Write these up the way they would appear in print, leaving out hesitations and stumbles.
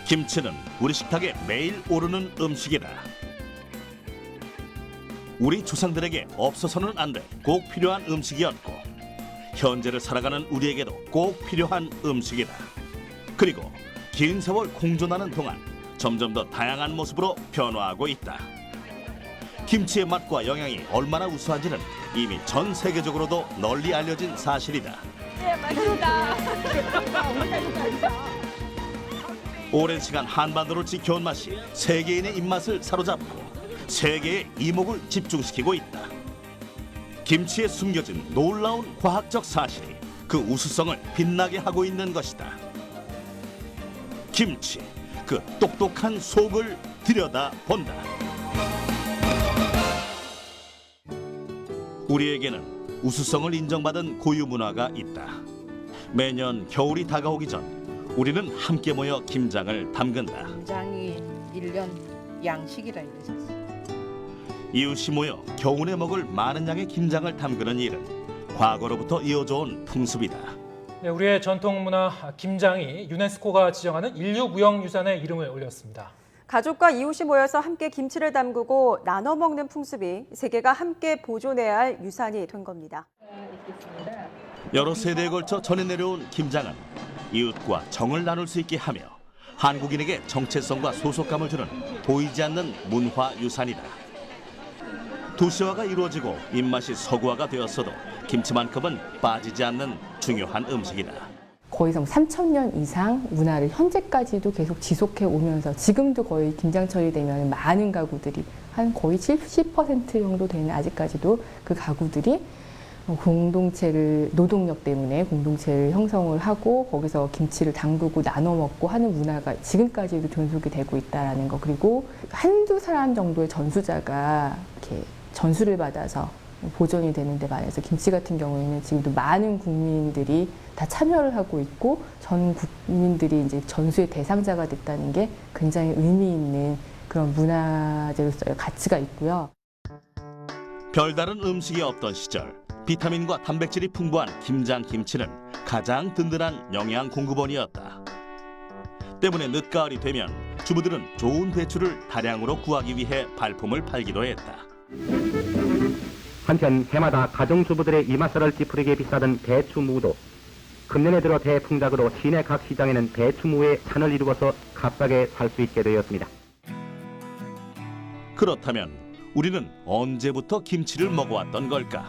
김치는 우리 식탁에 매일 오르는 음식이다. 우리 조상들에게 없어서는 안 돼 꼭 필요한 음식이었고 현재를 살아가는 우리에게도 꼭 필요한 음식이다. 그리고 긴 세월 공존하는 동안 점점 더 다양한 모습으로 변화하고 있다. 김치의 맛과 영양이 얼마나 우수한지는 이미 전 세계적으로도 널리 알려진 사실이다. 네, 맛있다. 오랜 시간 한반도를 지켜온 맛이 세계인의 입맛을 사로잡고 세계의 이목을 집중시키고 있다. 김치에 숨겨진 놀라운 과학적 사실이 그 우수성을 빛나게 하고 있는 것이다. 김치, 그 똑똑한 속을 들여다본다. 우리에게는 우수성을 인정받은 고유 문화가 있다. 매년 겨울이 다가오기 전 우리는 함께 모여 김장을 담근다. 김장이 1년 양식이라 이랬었어요. 이웃이 모여 겨울에 먹을 많은 양의 김장을 담그는 일은 과거로부터 이어져온 풍습이다. 네, 우리의 전통 문화 김장이 유네스코가 지정하는 인류무형유산에 이름을 올렸습니다. 가족과 이웃이 모여서 함께 김치를 담그고 나눠 먹는 풍습이 세계가 함께 보존해야 할 유산이 된 겁니다. 여러 세대에 걸쳐 전해 내려온 김장은 이웃과 정을 나눌 수 있게 하며 한국인에게 정체성과 소속감을 주는 보이지 않는 문화유산이다. 도시화가 이루어지고 입맛이 서구화가 되었어도 김치만큼은 빠지지 않는 중요한 음식이다. 거의 3,000년 이상 문화를 현재까지도 계속 지속해 오면서 지금도 거의 김장철이 되면 많은 가구들이 한 거의 70% 정도 되는 아직까지도 그 가구들이 공동체를 노동력 때문에 공동체를 형성을 하고 거기서 김치를 담그고 나눠 먹고 하는 문화가 지금까지도 존속이 되고 있다는 거. 그리고 한두 사람 정도의 전수자가 이렇게 전수를 받아서 보존이 되는데 반해서 김치 같은 경우에는 지금도 많은 국민들이 다 참여를 하고 있고 전 국민들이 이제 전수의 대상자가 됐다는 게 굉장히 의미 있는 그런 문화재로서의 가치가 있고요. 별다른 음식이 없던 시절 비타민과 단백질이 풍부한 김장김치는 가장 든든한 영양 공급원이었다. 때문에 늦가을이 되면 주부들은 좋은 배추를 다량으로 구하기 위해 발품을 팔기도 했다. 한편 해마다 가정주부들의 이맛살을 찌푸리게 비싸던 배추무도 금년에 들어 대풍작으로 시내 각 시장에는 배추무의 산을 이루어서 값싸게 살 수 있게 되었습니다. 그렇다면 우리는 언제부터 김치를 먹어왔던 걸까?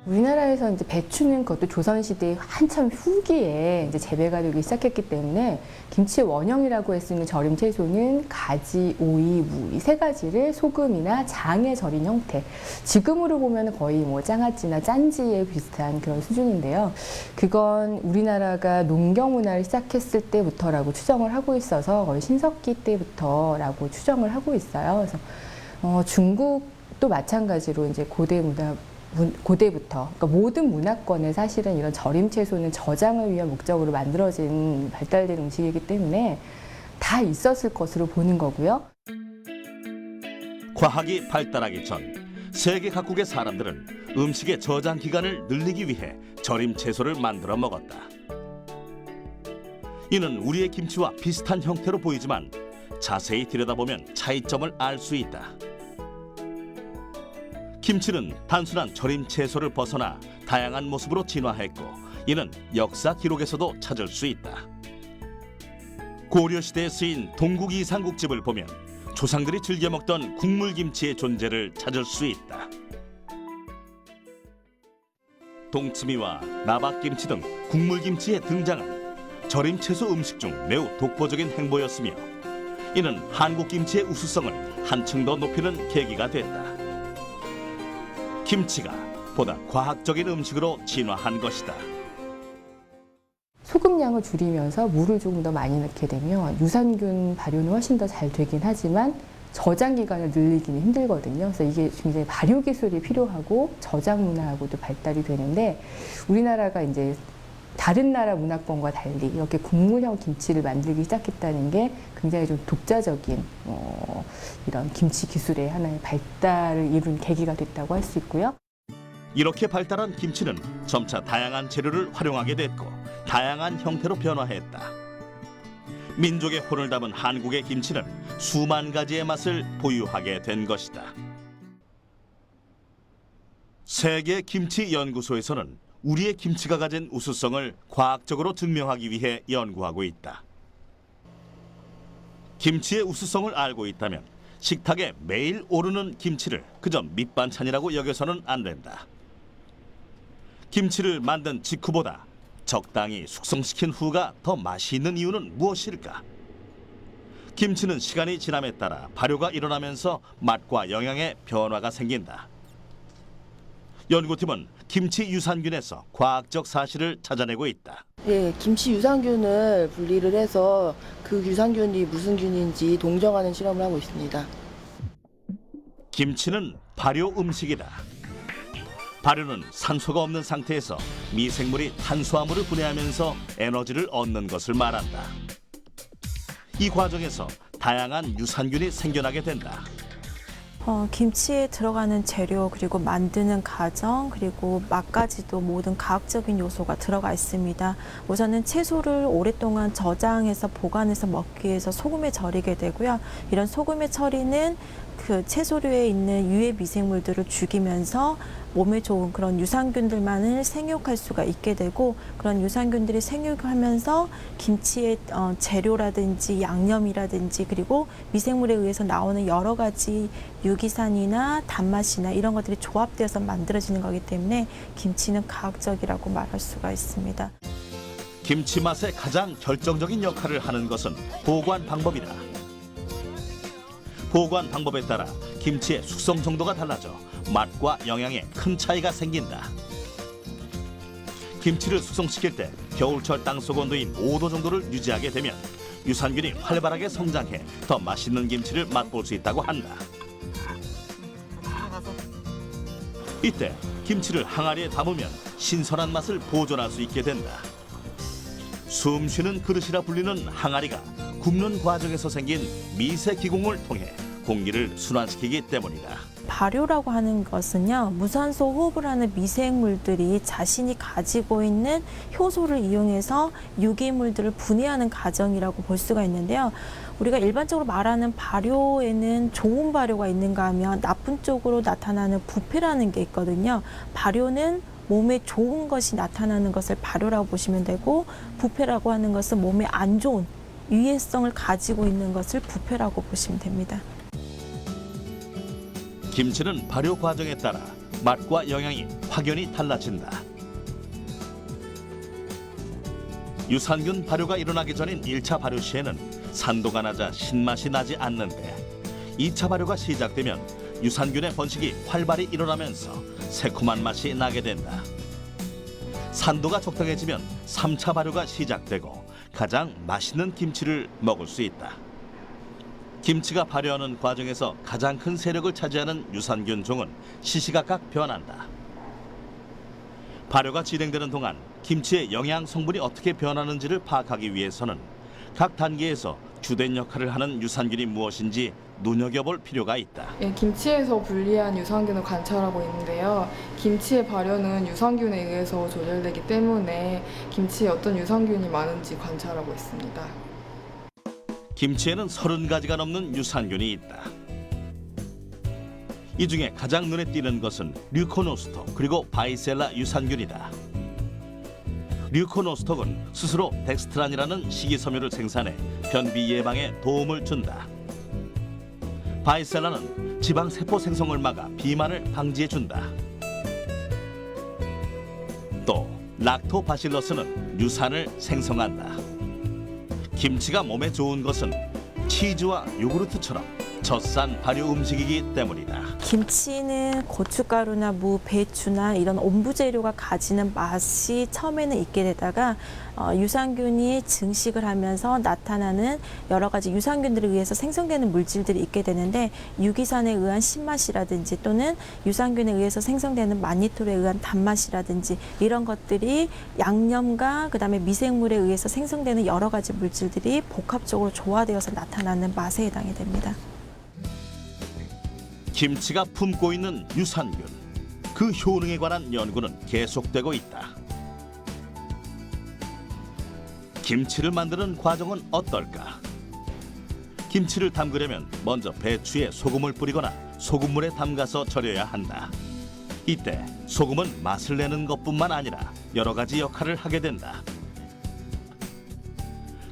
우리나라에서 이제 배추는 그것도 조선시대 한참 후기에 이제 재배가 되기 시작했기 때문에 김치의 원형이라고 할 수 있는 절임 채소는 가지, 오이, 무 이 세 가지를 소금이나 장에 절인 형태. 지금으로 보면 거의 뭐 장아찌나 짠지에 비슷한 그런 수준인데요. 그건 우리나라가 농경 문화를 시작했을 때부터라고 추정을 하고 있어서 거의 신석기 때부터라고 추정을 하고 있어요. 그래서 중국도 마찬가지로 이제 고대부터 그러니까 모든 문화권에 사실은 이런 절임 채소는 저장을 위한 목적으로 만들어진 발달된 음식이기 때문에 다 있었을 것으로 보는 거고요. 과학이 발달하기 전 세계 각국의 사람들은 음식의 저장 기간을 늘리기 위해 절임 채소를 만들어 먹었다. 이는 우리의 김치와 비슷한 형태로 보이지만 자세히 들여다보면 차이점을 알 수 있다. 김치는 단순한 절임 채소를 벗어나 다양한 모습으로 진화했고 이는 역사 기록에서도 찾을 수 있다. 고려시대에 쓰인 동국 이상국집을 보면 조상들이 즐겨 먹던 국물김치의 존재를 찾을 수 있다. 동치미와 나박김치 등 국물김치의 등장은 절임 채소 음식 중 매우 독보적인 행보였으며 이는 한국 김치의 우수성을 한층 더 높이는 계기가 됐다. 김치가 보다 과학적인 음식으로 진화한 것이다. 소금량을 줄이면서 물을 조금 더 많이 넣게 되면 유산균 발효는 훨씬 더 잘 되긴 하지만 저장 기간을 늘리기는 힘들거든요. 그래서 이게 굉장히 발효 기술이 필요하고 저장 문화하고도 발달이 되는데 우리나라가 이제 다른 나라 문화권과 달리 이렇게 국물형 김치를 만들기 시작했다는 게 굉장히 좀 독자적인 이런 김치 기술의 하나의 발달을 이룬 계기가 됐다고 할 수 있고요. 이렇게 발달한 김치는 점차 다양한 재료를 활용하게 됐고 다양한 형태로 변화했다. 민족의 혼을 담은 한국의 김치는 수만 가지의 맛을 보유하게 된 것이다. 세계 김치 연구소에서는 우리의 김치가 가진 우수성을 과학적으로 증명하기 위해 연구하고 있다. 김치의 우수성을 알고 있다면 식탁에 매일 오르는 김치를 그저 밑반찬이라고 여겨서는 안 된다. 김치를 만든 직후보다 적당히 숙성시킨 후가 더 맛이 있는 이유는 무엇일까? 김치는 시간이 지남에 따라 발효가 일어나면서 맛과 영양에 변화가 생긴다. 연구팀은 김치 유산균에서 과학적 사실을 찾아내고 있다. 예, 김치 유산균을 분리를 해서 그 유산균이 무슨 균인지 동정하는 실험을 하고 있습니다. 김치는 발효 음식이다. 발효는 산소가 없는 상태에서 미생물이 탄수화물을 분해하면서 에너지를 얻는 것을 말한다. 이 과정에서 다양한 유산균이 생겨나게 된다. 김치에 들어가는 재료 그리고 만드는 과정 그리고 맛까지도 모든 과학적인 요소가 들어가 있습니다. 우선은 채소를 오랫동안 저장해서 보관해서 먹기 위해서 소금에 절이게 되고요. 이런 소금의 처리는 그 채소류에 있는 유해 미생물들을 죽이면서 몸에 좋은 그런 유산균들만을 생육할 수가 있게 되고 그런 유산균들이 생육하면서 김치의 재료라든지 양념이라든지 그리고 미생물에 의해서 나오는 여러 가지 유기산이나 단맛이나 이런 것들이 조합되어서 만들어지는 거기 때문에 김치는 과학적이라고 말할 수가 있습니다. 김치 맛의 가장 결정적인 역할을 하는 것은 보관 방법이다. 보관 방법에 따라 김치의 숙성 정도가 달라져 맛과 영양에 큰 차이가 생긴다. 김치를 숙성시킬 때 겨울철 땅속 온도인 5도 정도를 유지하게 되면 유산균이 활발하게 성장해 더 맛있는 김치를 맛볼 수 있다고 한다. 이때 김치를 항아리에 담으면 신선한 맛을 보존할 수 있게 된다. 숨 쉬는 그릇이라 불리는 항아리가 굽는 과정에서 생긴 미세 기공을 통해 공기를 순환시키기 때문이다. 발효라고 하는 것은요, 무산소 호흡을 하는 미생물들이 자신이 가지고 있는 효소를 이용해서 유기물들을 분해하는 과정이라고 볼 수가 있는데요. 우리가 일반적으로 말하는 발효에는 좋은 발효가 있는가 하면 나쁜 쪽으로 나타나는 부패라는 게 있거든요. 발효는 몸에 좋은 것이 나타나는 것을 발효라고 보시면 되고, 부패라고 하는 것은 몸에 안 좋은 유해성을 가지고 있는 것을 부패라고 보시면 됩니다. 김치는 발효 과정에 따라 맛과 영양이 확연히 달라진다. 유산균 발효가 일어나기 전인 1차 발효 시에는 산도가 낮아 신맛이 나지 않는데 2차 발효가 시작되면 유산균의 번식이 활발히 일어나면서 새콤한 맛이 나게 된다. 산도가 적당해지면 3차 발효가 시작되고 가장 맛있는 김치를 먹을 수 있다. 김치가 발효하는 과정에서 가장 큰 세력을 차지하는 유산균 종은 시시각각 변한다. 발효가 진행되는 동안 김치의 영양 성분이 어떻게 변하는지를 파악하기 위해서는 각 단계에서 주된 역할을 하는 유산균이 무엇인지 눈여겨볼 필요가 있다. 예, 김치에서 분리한 유산균을 관찰하고 있는데요. 김치의 발효는 유산균에 의해서 조절되기 때문에 김치에 어떤 유산균이 많은지 관찰하고 있습니다. 김치에는 30가지가 넘는 유산균이 있다. 이 중에 가장 눈에 띄는 것은 류코노스톡 그리고 바이셀라 유산균이다. 류코노스톡은 스스로 덱스트란이라는 식이섬유를 생산해 변비 예방에 도움을 준다. 바이셀라는 지방 세포 생성을 막아 비만을 방지해 준다. 또 락토바실러스는 유산을 생성한다. 김치가 몸에 좋은 것은 치즈와 요구르트처럼 젖산 발효 음식이기 때문이다. 김치는 고춧가루나 무, 배추나 이런 온부 재료가 가지는 맛이 처음에는 있게 되다가 유산균이 증식을 하면서 나타나는 여러 가지 유산균들에 의해서 생성되는 물질들이 있게 되는데 유기산에 의한 신맛이라든지 또는 유산균에 의해서 생성되는 마니토르에 의한 단맛이라든지 이런 것들이 양념과 그다음에 미생물에 의해서 생성되는 여러 가지 물질들이 복합적으로 조화되어서 나타나는 맛에 해당이 됩니다. 김치가 품고 있는 유산균, 그 효능에 관한 연구는 계속되고 있다. 김치를 만드는 과정은 어떨까? 김치를 담그려면 먼저 배추에 소금을 뿌리거나 소금물에 담가서 절여야 한다. 이때 소금은 맛을 내는 것뿐만 아니라 여러 가지 역할을 하게 된다.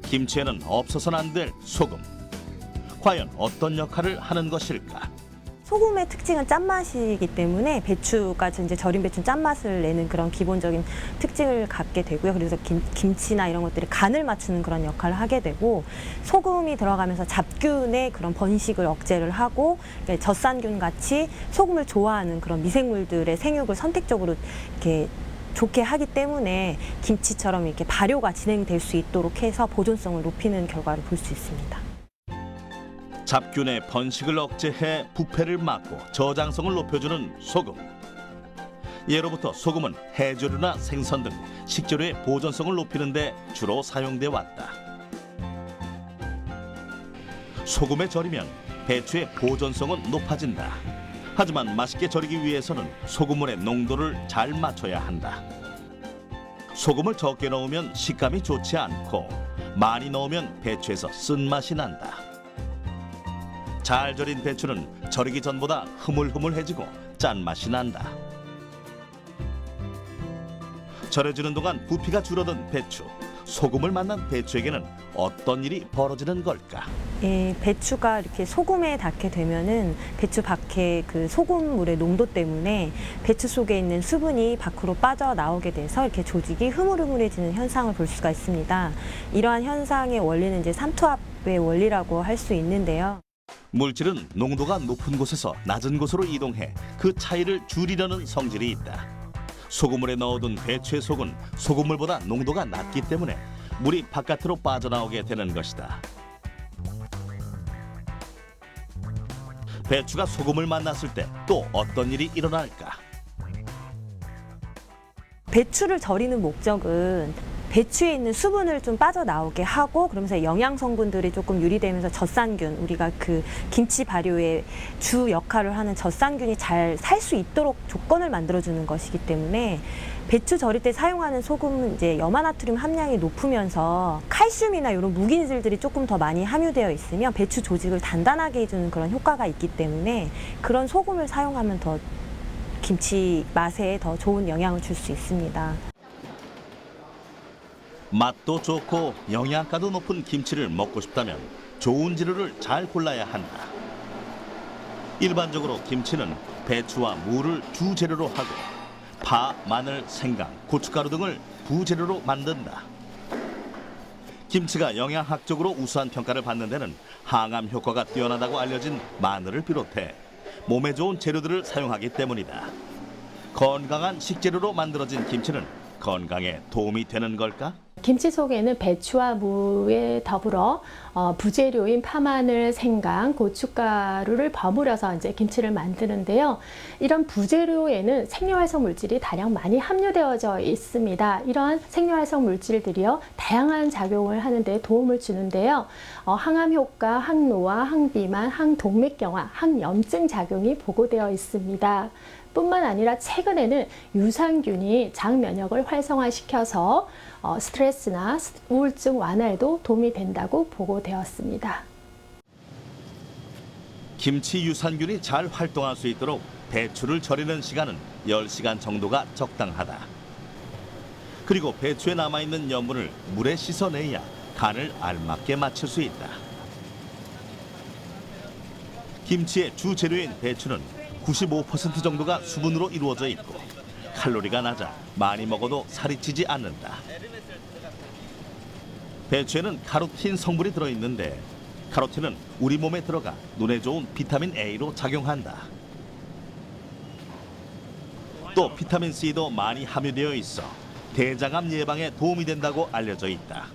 김치에는 없어서는 안 될 소금. 과연 어떤 역할을 하는 것일까? 소금의 특징은 짠맛이기 때문에 배추가 이제 절인 배추는 짠맛을 내는 그런 기본적인 특징을 갖게 되고요. 그래서 김치나 이런 것들이 간을 맞추는 그런 역할을 하게 되고, 소금이 들어가면서 잡균의 그런 번식을 억제를 하고, 젖산균 같이 소금을 좋아하는 그런 미생물들의 생육을 선택적으로 이렇게 좋게 하기 때문에 김치처럼 이렇게 발효가 진행될 수 있도록 해서 보존성을 높이는 결과를 볼 수 있습니다. 잡균의 번식을 억제해 부패를 막고 저장성을 높여주는 소금. 예로부터 소금은 해조류나 생선 등 식재료의 보존성을 높이는 데 주로 사용돼 왔다. 소금에 절이면 배추의 보존성은 높아진다. 하지만 맛있게 절이기 위해서는 소금물의 농도를 잘 맞춰야 한다. 소금을 적게 넣으면 식감이 좋지 않고, 많이 넣으면 배추에서 쓴맛이 난다. 잘 절인 배추는 절이기 전보다 흐물흐물해지고 짠맛이 난다. 절여지는 동안 부피가 줄어든 배추. 소금을 만난 배추에게는 어떤 일이 벌어지는 걸까? 배추가 이렇게 소금에 닿게 되면은 배추 밖에 그 소금물의 농도 때문에 배추 속에 있는 수분이 밖으로 빠져나오게 돼서 이렇게 조직이 흐물흐물해지는 현상을 볼 수가 있습니다. 이러한 현상의 원리는 이제 삼투압의 원리라고 할 수 있는데요. 물질은 농도가 높은 곳에서 낮은 곳으로 이동해 그 차이를 줄이려는 성질이 있다. 소금물에 넣어둔 배추의 속은 소금물보다 농도가 낮기 때문에 물이 바깥으로 빠져나오게 되는 것이다. 배추가 소금을 만났을 때 또 어떤 일이 일어날까? 배추를 절이는 목적은 배추에 있는 수분을 좀 빠져나오게 하고, 그러면서 영양 성분들이 조금 유리되면서 젖산균, 우리가 그 김치 발효의 주 역할을 하는 젖산균이 잘 살 수 있도록 조건을 만들어주는 것이기 때문에, 배추 절일 때 사용하는 소금은 이제 염화나트륨 함량이 높으면서 칼슘이나 이런 무기질들이 조금 더 많이 함유되어 있으면 배추 조직을 단단하게 해주는 그런 효과가 있기 때문에, 그런 소금을 사용하면 더 김치 맛에 더 좋은 영향을 줄 수 있습니다. 맛도 좋고 영양가도 높은 김치를 먹고 싶다면 좋은 재료를 잘 골라야 한다. 일반적으로 김치는 배추와 무를 주재료로 하고 파, 마늘, 생강, 고춧가루 등을 부재료로 만든다. 김치가 영양학적으로 우수한 평가를 받는 데는 항암 효과가 뛰어나다고 알려진 마늘을 비롯해 몸에 좋은 재료들을 사용하기 때문이다. 건강한 식재료로 만들어진 김치는 건강에 도움이 되는 걸까? 김치 속에는 배추와 무에 더불어 부재료인 파마늘, 생강, 고춧가루를 버무려서 이제 김치를 만드는데요. 이런 부재료에는 생리활성 물질이 다량 많이 함유되어져 있습니다. 이런 생리활성 물질들이요, 다양한 작용을 하는 데 도움을 주는데요. 항암 효과, 항노화, 항비만, 항동맥경화, 항염증 작용이 보고되어 있습니다. 뿐만 아니라 최근에는 유산균이 장 면역을 활성화시켜서 스트레스나 우울증 완화에도 도움이 된다고 보고되었습니다. 김치 유산균이 잘 활동할 수 있도록 배추를 절이는 시간은 10시간 정도가 적당하다. 그리고 배추에 남아있는 염분을 물에 씻어내야 간을 알맞게 맞출 수 있다. 김치의 주재료인 배추는 95% 정도가 수분으로 이루어져 있고 칼로리가 낮아 많이 먹어도 살이 찌지 않는다. 배추에는 카로틴 성분이 들어있는데 카로틴은 우리 몸에 들어가 눈에 좋은 비타민 A로 작용한다. 또 비타민 C도 많이 함유되어 있어 대장암 예방에 도움이 된다고 알려져 있다.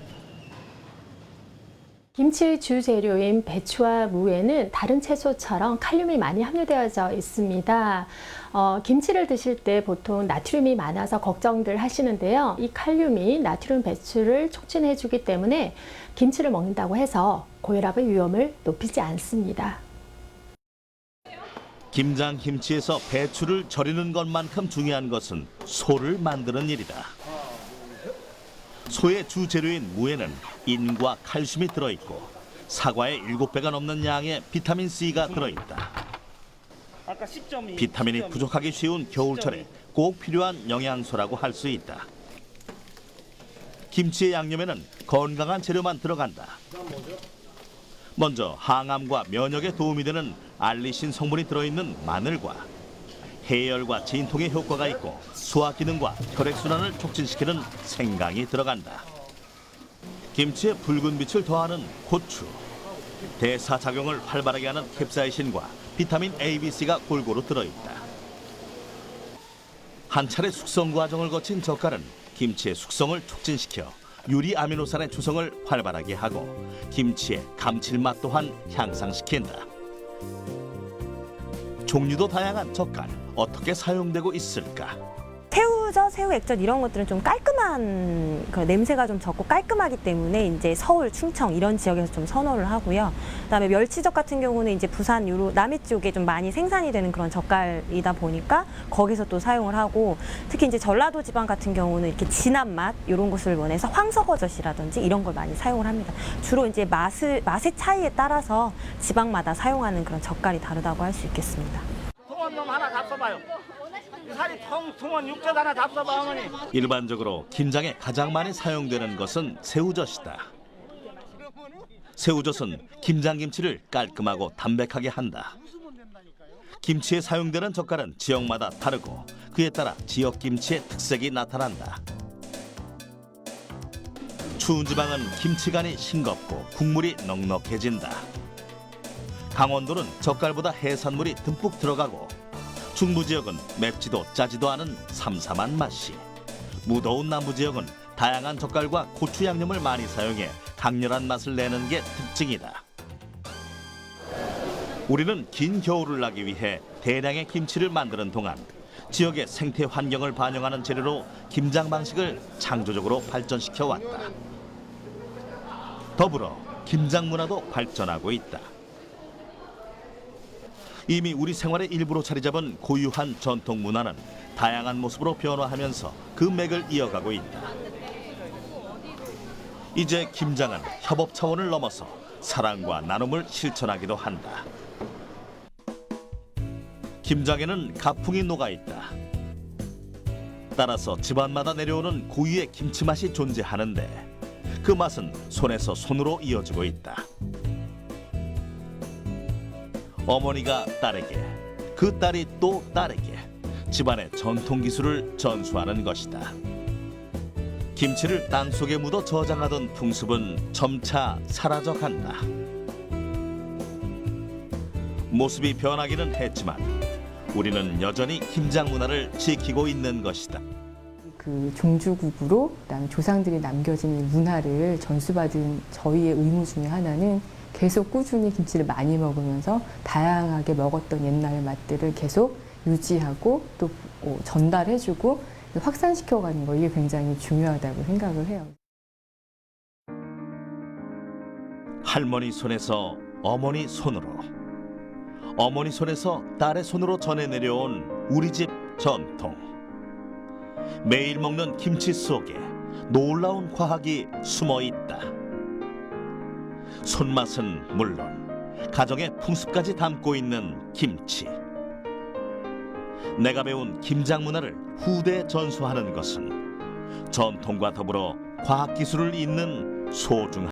김치 주재료인 배추와 무에는 다른 채소처럼 칼륨이 많이 함유되어져 있습니다. 김치를 드실 때 보통 나트륨이 많아서 걱정들 하시는데요. 이 칼륨이 나트륨 배출을 촉진해 주기 때문에 김치를 먹는다고 해서 고혈압의 위험을 높이지 않습니다. 김장 김치에서 배추를 절이는 것만큼 중요한 것은 소를 만드는 일이다. 소의 주 재료인 무에는 인과 칼슘이 들어있고 사과의 7배가 넘는 양의 비타민 C가 들어있다. 비타민이 부족하기 쉬운 겨울철에 꼭 필요한 영양소라고 할 수 있다. 김치의 양념에는 건강한 재료만 들어간다. 먼저 항암과 면역에 도움이 되는 알리신 성분이 들어있는 마늘과 해열과 진통에 효과가 있고 소화 기능과 혈액순환을 촉진시키는 생강이 들어간다. 김치에 붉은 빛을 더하는 고추, 대사작용을 활발하게 하는 캡사이신과 비타민 A, B, C가 골고루 들어있다. 한 차례 숙성 과정을 거친 젓갈은 김치의 숙성을 촉진시켜 유리 아미노산의 조성을 활발하게 하고 김치의 감칠맛 또한 향상시킨다. 종류도 다양한 젓갈 어떻게 사용되고 있을까? 새우젓, 새우 액젓 이런 것들은 좀 깔끔한 그 냄새가 좀 적고 깔끔하기 때문에 이제 서울, 충청 이런 지역에서 좀 선호를 하고요. 그다음에 멸치젓 같은 경우는 이제 부산 요로 남해 쪽에 좀 많이 생산이 되는 그런 젓갈이다 보니까 거기서 또 사용을 하고 특히 이제 전라도 지방 같은 경우는 이렇게 진한 맛 이런 것을 원해서 황석어젓이라든지 이런 걸 많이 사용을 합니다. 주로 이제 맛의 차이에 따라서 지방마다 사용하는 그런 젓갈이 다르다고 할 수 있겠습니다. 통원 놈 하나 잡숴봐요. 살이 통통한 육젓 하나 잡숴봐 어머니. 일반적으로 김장에 가장 많이 사용되는 것은 새우젓이다. 새우젓은 김장김치를 깔끔하고 담백하게 한다. 김치에 사용되는 젓갈은 지역마다 다르고 그에 따라 지역 김치의 특색이 나타난다. 추운 지방은 김치간이 싱겁고 국물이 넉넉해진다. 강원도는 젓갈보다 해산물이 듬뿍 들어가고 중부 지역은 맵지도 짜지도 않은 삼삼한 맛이, 무더운 남부 지역은 다양한 젓갈과 고추 양념을 많이 사용해 강렬한 맛을 내는 게 특징이다. 우리는 긴 겨울을 나기 위해 대량의 김치를 만드는 동안 지역의 생태 환경을 반영하는 재료로 김장 방식을 창조적으로 발전시켜 왔다. 더불어 김장 문화도 발전하고 있다. 이미 우리 생활의 일부로 자리 잡은 고유한 전통 문화는 다양한 모습으로 변화하면서 그 맥을 이어가고 있다. 이제 김장은 협업 차원을 넘어서 사랑과 나눔을 실천하기도 한다. 김장에는 가풍이 녹아있다. 따라서 집안마다 내려오는 고유의 김치 맛이 존재하는데 그 맛은 손에서 손으로 이어지고 있다. 어머니가 딸에게, 그 딸이 또 딸에게 집안의 전통 기술을 전수하는 것이다. 김치를 땅속에 묻어 저장하던 풍습은 점차 사라져간다. 모습이 변하기는 했지만 우리는 여전히 김장 문화를 지키고 있는 것이다. 그 종주국으로 그다음에 조상들이 남겨진 이 문화를 전수받은 저희의 의무 중에 하나는 계속 꾸준히 김치를 많이 먹으면서 다양하게 먹었던 옛날 맛들을 계속 유지하고 또 전달해주고 확산시켜가는 거, 이게 굉장히 중요하다고 생각을 해요. 할머니 손에서 어머니 손으로, 어머니 손에서 딸의 손으로 전해 내려온 우리 집 전통. 매일 먹는 김치 속에 놀라운 과학이 숨어 있다. 손맛은 물론 가정의 풍습까지 담고 있는 김치. 내가 배운 김장 문화를 후대에 전수하는 것은 전통과 더불어 과학기술을 잇는 소중한